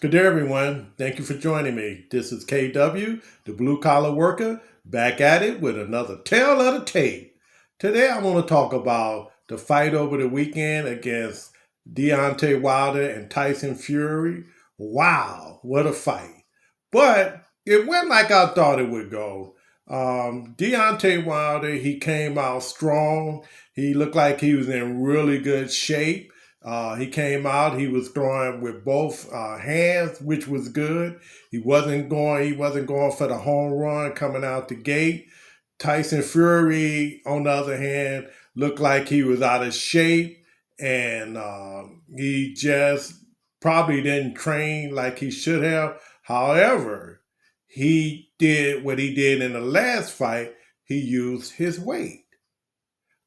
Good day, everyone. Thank you for joining me. This is KW, the blue collar worker, back at it with another tale of the tape. Today, I want to talk about the fight over the weekend against Deontay Wilder and Tyson Fury. Wow, what a fight! But it went like I thought it would go. Deontay Wilder, he came out strong. He looked like he was in really good shape. He came out. He was throwing with both hands, which was good. He wasn't going. He wasn't going for the home run coming out the gate. Tyson Fury, on the other hand, looked like he was out of shape, and he just probably didn't train like he should have. However, he did what he did in the last fight. He used his weight,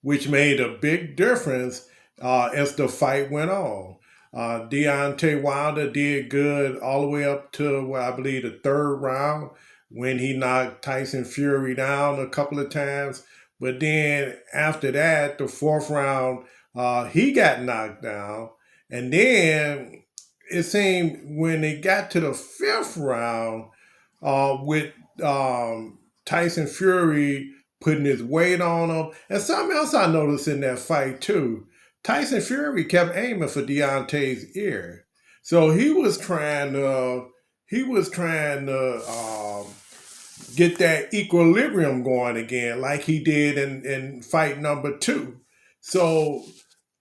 which made a big difference as the fight went on. Deontay Wilder did good all the way up to, well, I believe, the third round when he knocked Tyson Fury down a couple of times. But then after that, the fourth round, he got knocked down. And then it seemed when they got to the fifth round with Tyson Fury putting his weight on him. And something else I noticed in that fight too. Tyson Fury kept aiming for Deontay's ear. So he was trying to get that equilibrium going again, like he did in fight number two. So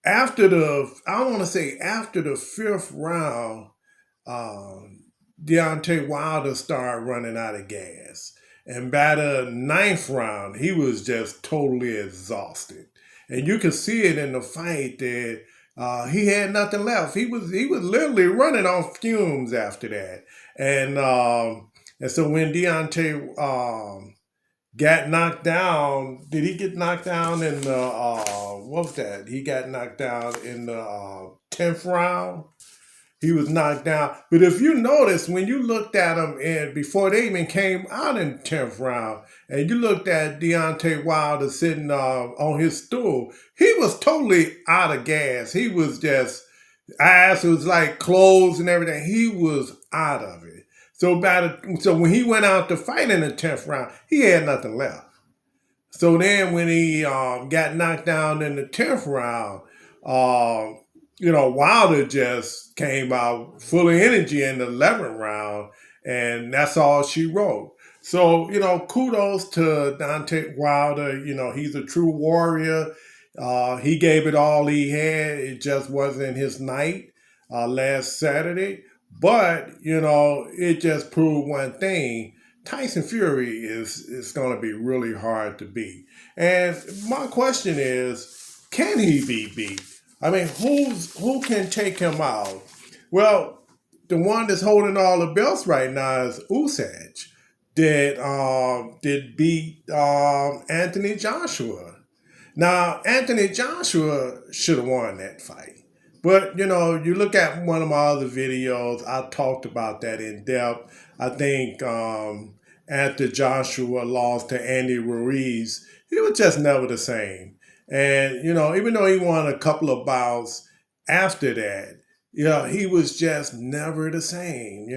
I want to say after the fifth round, Deontay Wilder started running out of gas. And by the ninth round, he was just totally exhausted. And you could see it in the fight that he had nothing left. He was literally running on fumes after that. And so when Deontay got knocked down, did he get knocked down in the what was that? He got knocked down in the 10th round. He was knocked down. But if you notice, when you looked at him and before they even came out in the 10th round, and you looked at Deontay Wilder sitting on his stool, he was totally out of gas. He was just, eyes was like closed and everything. He was out of it. So when he went out to fight in the 10th round, he had nothing left. So then when he got knocked down in the 10th round, uh, Wilder just came out full of energy in the 11th round, and that's all she wrote. So, kudos to Dante Wilder. He's a true warrior. He gave it all he had. It just wasn't his night last Saturday. But, it just proved one thing. Tyson Fury is going to be really hard to beat. And my question is, can he be beat? I mean, who can take him out? Well, the one that's holding all the belts right now is Usyk. Did beat Anthony Joshua. Now, Anthony Joshua should have won that fight. But, you look at one of my other videos, I talked about that in depth. I think after Joshua lost to Andy Ruiz, he was just never the same. And, even though he won a couple of bouts after that, he was just never the same.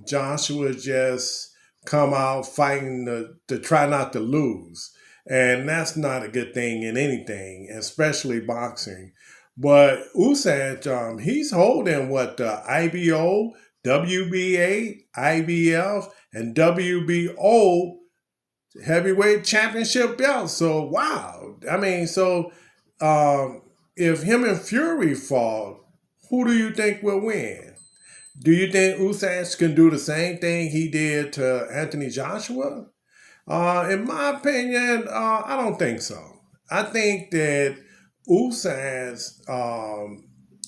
Joshua just come out fighting to try not to lose. And that's not a good thing in anything, especially boxing. But Usyk, he's holding what the IBO, WBA, IBF, and WBO heavyweight championship belts. So wow, I mean, so if him and Fury fall, who do you think will win? Do you think Usyk can do the same thing he did to Anthony Joshua? In my opinion, I don't think so. I think that Usyk,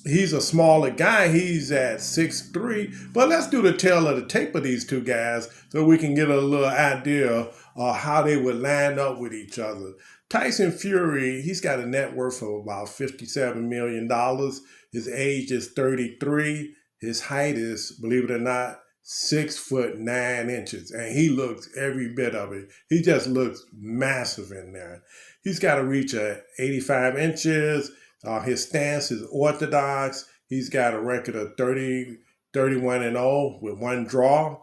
he's a smaller guy. He's at 6'3". But let's do the tail of the tape of these two guys so we can get a little idea of how they would line up with each other. Tyson Fury, he's got a net worth of about $57 million. His age is 33. His height is, believe it or not, 6'9" and he looks every bit of it. He just looks massive in there. He's got to reach 85 inches. His stance is orthodox. He's got a record of 31-0 with one draw,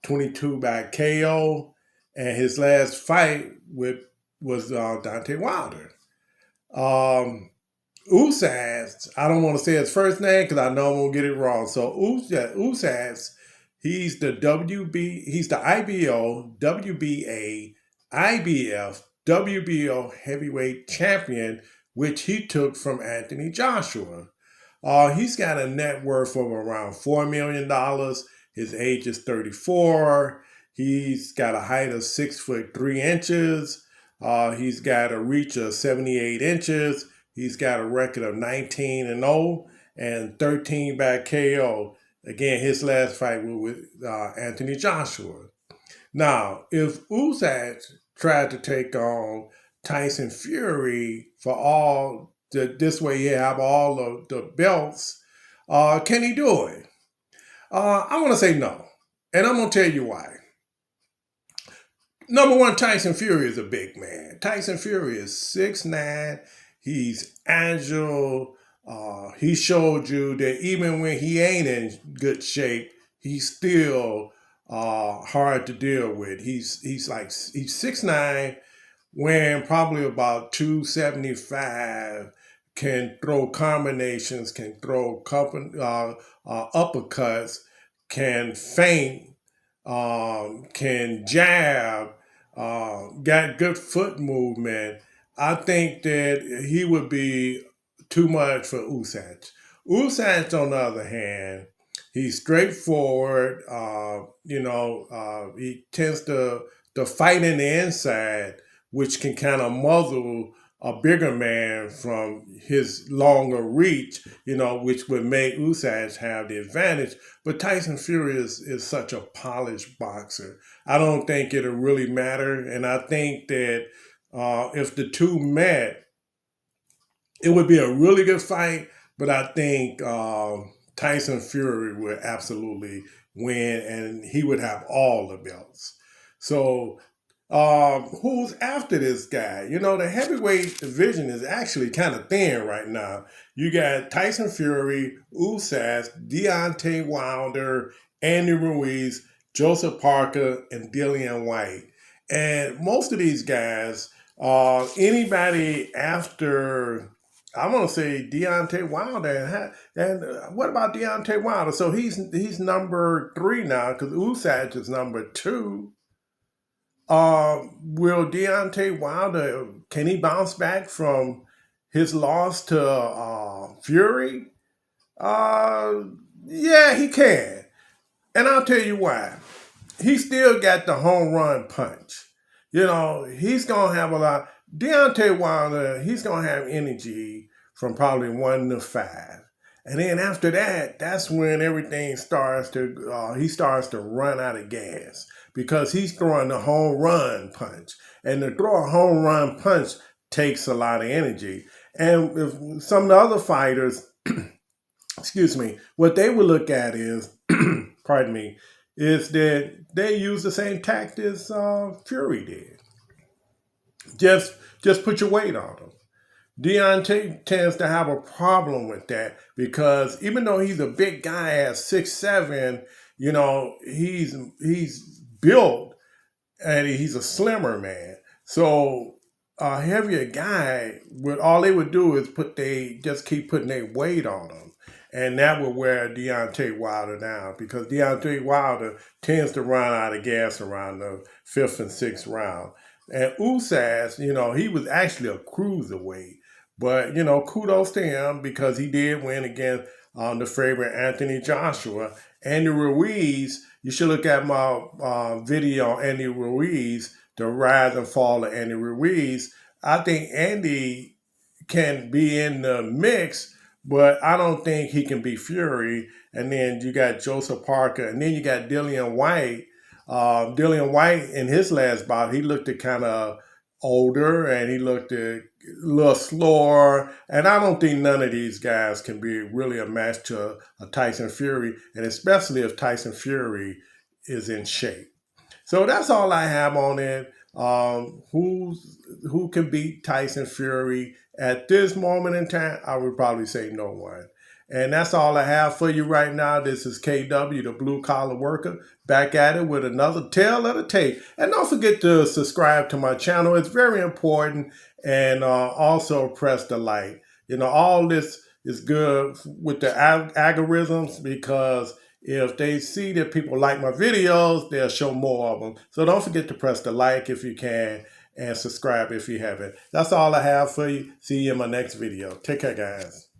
22 by KO, and his last fight was Deontay Wilder. Um, Usyk, I don't want to say his first name because I know I'm gonna get it wrong. So Usyk, he's the IBO, WBA, IBF, WBO heavyweight champion, which he took from Anthony Joshua. He's got a net worth of around $4 million. His age is 34. He's got a height of 6'3". He's got a reach of 78 inches. He's got a record of 19-0 and 13 by KO. Again, his last fight was with Anthony Joshua. Now, if Usyk tried to take on Tyson Fury for this way he have all of the belts, can he do it? I want to say no, and I'm going to tell you why. Number one, Tyson Fury is a big man. Tyson Fury is 6'9". He's agile. He showed you that even when he ain't in good shape, he's still hard to deal with. He's 6'9", weighing probably about 275, can throw combinations, can throw uppercuts, can feint, can jab, got good foot movement. I think that he would be too much for Usyk. Usyk, on the other hand, he's straightforward. He tends to fight in the inside, which can kind of muzzle a bigger man from his longer reach, which would make Usyk have the advantage. But Tyson Fury is such a polished boxer. I don't think it'll really matter. And I think that if the two met, it would be a really good fight. But I think Tyson Fury would absolutely win, and he would have all the belts. So who's after this guy? The heavyweight division is actually kind of thin right now. You got Tyson Fury, Usyk, Deontay Wilder, Andy Ruiz, Joseph Parker, and Dillian White. And most of these guys, anybody after, I want to say Deontay Wilder, and what about Deontay Wilder? So he's number 3 now because Usyk is number 2. Will Deontay Wilder, can he bounce back from his loss to Fury? Yeah, he can. And I'll tell you why. He still got the home run punch. He's going to have a lot. Deontay Wilder, he's going to have energy from probably 1 to 5. And then after that, that's when everything he starts to run out of gas because he's throwing the home run punch. And to throw a home run punch takes a lot of energy. And if some of the other fighters, excuse me, what they would look at is, pardon me, is that they use the same tactics Fury did. Just put your weight on them. Deontay tends to have a problem with that because even though he's a big guy at 6'7", he's built and he's a slimmer man. So a heavier guy, all they would do is just keep putting their weight on him. And that would wear Deontay Wilder down because Deontay Wilder tends to run out of gas around the 5th and 6th round. And Usyk, he was actually a cruiserweight. But, kudos to him because he did win against the favorite Anthony Joshua. Andy Ruiz, you should look at my video on Andy Ruiz, the rise and fall of Andy Ruiz. I think Andy can be in the mix, but I don't think he can be Fury. And then you got Joseph Parker, and then you got Dillian White. Dillian White, in his last bout, he looked kind of older, and he looked a little slower. And I don't think none of these guys can be really a match to a Tyson Fury, and especially if Tyson Fury is in shape. So that's all I have on it. Who can beat Tyson Fury at this moment in time? I would probably say no one. And that's all I have for you right now. This is KW, the Blue Collar Worker, back at it with another tale of the tape. And don't forget to subscribe to my channel. It's very important. And also press the like. All this is good with the algorithms, because if they see that people like my videos, they'll show more of them. So don't forget to press the like if you can, and subscribe if you haven't. That's all I have for you. See you in my next video. Take care, guys.